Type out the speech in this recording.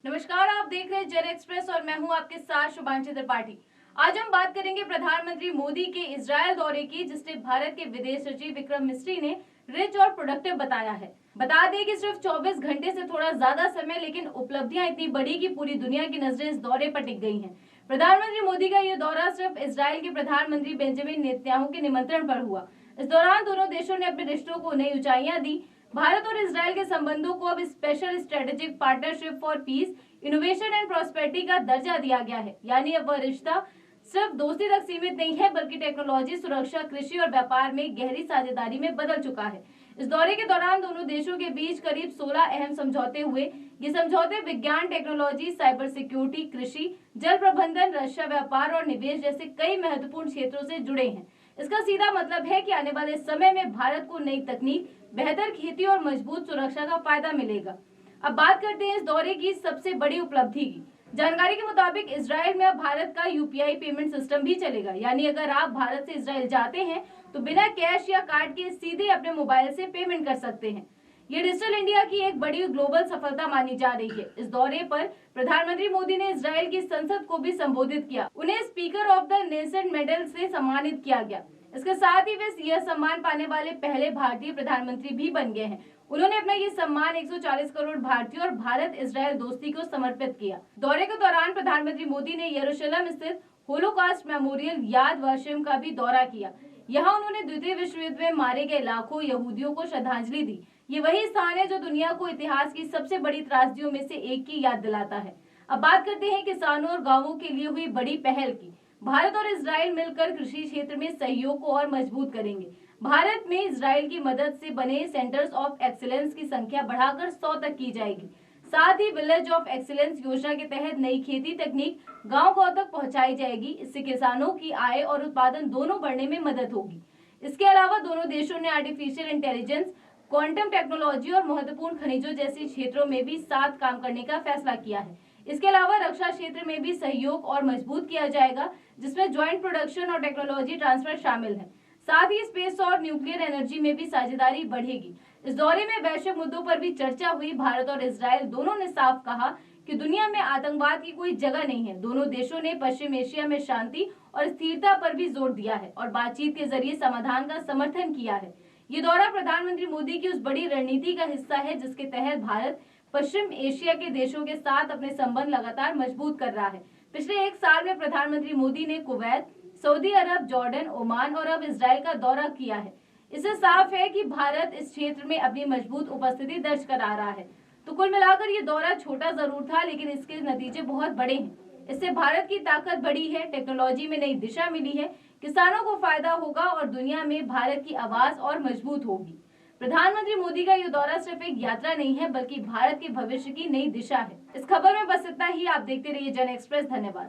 नमस्कार, आप देख रहे हैं जन एक्सप्रेस और मैं हूं आपके साथ शुभांशी त्रिपाठी। आज हम बात करेंगे प्रधानमंत्री मोदी के इजरायल दौरे की, जिससे भारत के विदेश सचिव विक्रम मिस्री ने रिच और प्रोडक्टिव बताया है। बता दें कि सिर्फ 24 घंटे से थोड़ा ज्यादा समय, लेकिन उपलब्धियां इतनी बड़ी कि पूरी दुनिया की नजरें इस दौरे पर टिक गई हैं। प्रधानमंत्री मोदी का यह दौरा सिर्फ इजरायल के प्रधानमंत्री बेंजामिन नेतन्याहू के निमंत्रण पर हुआ। इस दौरान दोनों देशों ने अपने रिश्तों को नई ऊंचाइयां दी। भारत और इजरायल के संबंधों को अब special strategic partnership for piece, innovation and prosperity का दर्जा दिया गया है। यानी अब वह रिश्ता सिर्फ दोस्ती तक सीमित नहीं है, बल्कि टेक्नोलॉजी, सुरक्षा, कृषि और व्यापार में गहरी साझेदारी में बदल चुका है। इस दौरे के दौरान दोनों देशों के बीच करीब 16 अहम समझौते हुए। ये समझौते विज्ञान, टेक्नोलॉजी, साइबर सिक्योरिटी, कृषि, जल प्रबंधन, रक्षा, व्यापार और निवेश जैसे कई महत्वपूर्ण क्षेत्रों से जुड़े हैं। इसका सीधा मतलब है कि आने वाले समय में भारत को नई तकनीक, बेहतर खेती और मजबूत सुरक्षा का फायदा मिलेगा। अब बात करते हैं इस दौरे की सबसे बड़ी उपलब्धि की। जानकारी के मुताबिक इजराइल में अब भारत का यूपीआई पेमेंट सिस्टम भी चलेगा। यानी अगर आप भारत से इजराइल जाते हैं तो बिना कैश या कार्ड के सीधे अपने मोबाइल से पेमेंट कर सकते हैं। ये डिजिटल इंडिया की एक बड़ी ग्लोबल सफलता मानी जा रही है। इस दौरे पर प्रधानमंत्री मोदी ने इजराइल की संसद को भी संबोधित किया। उन्हें speaker of the nation medal से सम्मानित किया गया। इसके साथ ही वे यह सम्मान पाने वाले पहले भारतीय प्रधानमंत्री भी बन गए हैं। उन्होंने अपना ये सम्मान 140 करोड़ भारतीय और भारत इजरायल दोस्ती को समर्पित किया। दौरे के दौरान प्रधानमंत्री मोदी ने यरूशलेम स्थित होलोकॉस्ट मेमोरियल याद वशम का भी दौरा किया। यहाँ उन्होंने द्वितीय विश्व युद्ध में मारे गए लाखों यहूदियों को श्रद्धांजलि दी। ये वही स्थान है जो दुनिया को इतिहास की सबसे बड़ी त्रासदियों में से एक की याद दिलाता है। अब बात करते हैं किसानों और गाँवों के लिए हुई बड़ी पहल की। भारत और इजरायल मिलकर कृषि क्षेत्र में सहयोग को और मजबूत करेंगे। भारत में इजरायल की मदद से बने सेंटर्स ऑफ एक्सीलेंस की संख्या बढ़ाकर 100 तक की जाएगी। साथ ही विलेज ऑफ एक्सीलेंस योजना के तहत नई खेती तकनीक गांव-गांव तक पहुंचाई जाएगी। इससे किसानों की आय और उत्पादन दोनों बढ़ने में मदद होगी। इसके अलावा दोनों देशों ने आर्टिफिशियल इंटेलिजेंस, क्वांटम टेक्नोलॉजी और महत्वपूर्ण खनिजों जैसे क्षेत्रों में भी साथ काम करने का फैसला किया है। इसके अलावा रक्षा क्षेत्र में भी सहयोग और मजबूत किया जाएगा, जिसमें ज्वाइंट प्रोडक्शन और टेक्नोलॉजी ट्रांसफर शामिल है। साथ ही स्पेस और न्यूक्लियर एनर्जी में भी साझेदारी बढ़ेगी। इस दौरे में वैश्विक मुद्दों पर भी चर्चा हुई। भारत और इजरायल दोनों ने साफ कहा कि दुनिया में आतंकवाद की कोई जगह नहीं है। दोनों देशों ने पश्चिम एशिया में शांति और स्थिरता पर भी जोर दिया है और बातचीत के जरिए समाधान का समर्थन किया है। ये दौरा प्रधानमंत्री मोदी की उस बड़ी रणनीति का हिस्सा है, जिसके तहत भारत पश्चिम एशिया के देशों के साथ अपने संबंध लगातार मजबूत कर रहा है। पिछले एक साल में प्रधानमंत्री मोदी ने कुवैत, सऊदी अरब, जॉर्डन, ओमान और अब इजराइल का दौरा किया है। इससे साफ है कि भारत इस क्षेत्र में अपनी मजबूत उपस्थिति दर्ज करा रहा है। तो कुल मिलाकर ये दौरा छोटा जरूर था, लेकिन इसके नतीजे बहुत बड़े हैं। इससे भारत की ताकत बढ़ी है, टेक्नोलॉजी में नई दिशा मिली है, किसानों को फायदा होगा और दुनिया में भारत की आवाज और मजबूत होगी। प्रधानमंत्री मोदी का ये दौरा सिर्फ एक यात्रा नहीं है, बल्कि भारत के भविष्य की नई दिशा है। इस खबर में बस इतना ही। आप देखते रहिए जन एक्सप्रेस। धन्यवाद।